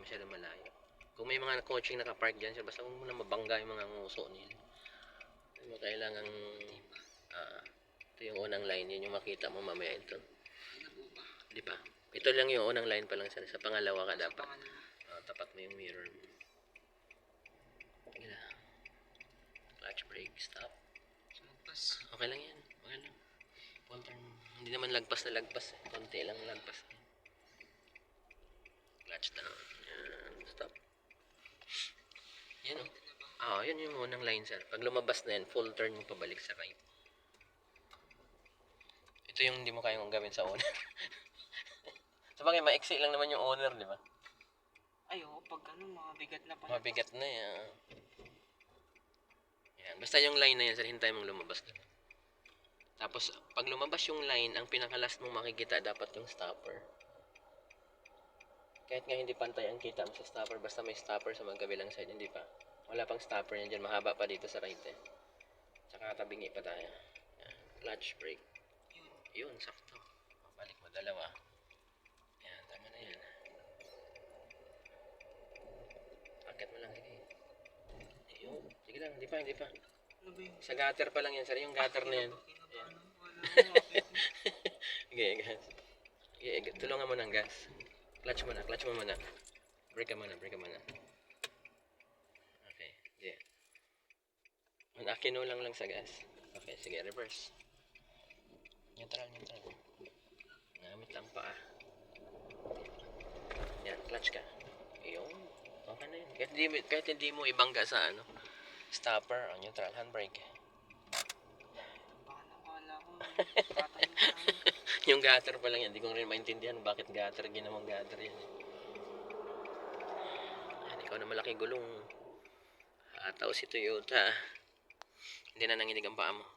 masyadong malayo. Kung may mga coaching nakapark dyan, sir, basta huwag mo na mabangga yung mga nguso nila. Hindi mo kailangan, ito yung unang line, yun yung makita mo mamaya ito. Di pa. Ito lang yung unang line pa lang, sir. Sa pangalawa ka dapat. Tapat mo yung mirror mo. Sige na. Clutch brake, stop. Okay lang yan. Okay lang. Hindi naman lagpas na lagpas. Konti lang lagpas. Clutch down. Yan. Stop. Yan o. Yan yung unang line, sir. Pag lumabas na yan, full turn mo pabalik sa right. Ito yung hindi mo kayang gawin sa owner. Sabagay, maiksi lang naman yung owner, di ba? Ay, pag mabigat na pala. Mabigat na yan. Yan. Basta yung line na yan, sir, hintay mong lumabas na. Tapos, pag lumabas yung line, ang pinaka-last mong makikita dapat yung stopper. Kahit nga hindi pantay ang kita mo sa stopper, basta may stopper sa magkabilang side, hindi pa. Wala pang stopper yan dyan, mahaba pa dito sa right eh. Tsaka tabingi pa tayo. Yan. Clutch brake. Yun, sakto. Balik mo, dalawa. Yan, tama na yan. Akit mo lang, sige. Ayun. Sige lang, hindi pa. Ano ba yung... Sa gutter pa lang yan, sir. Yung gutter na yan. Sige, gas. Sige, tulungan mo ng gas. Clutch mo muna. Brake ka muna. Okay, sige. Akino lang sa gas. Okay, sige, reverse. Neutral. Namit lang pa. Yan, clutch ka. Ayun. Okay na yun. Kahit hindi mo ibangga sa stopper, neutral, handbrake. Wala ko. Tatayo na. Yung gutter pa lang yan. Hindi ko rin maintindihan bakit gutter. Ginawang gutter yan. Yan, ikaw na malaki gulong. Ataw si Toyota. Hindi na nanginig ang paa mo.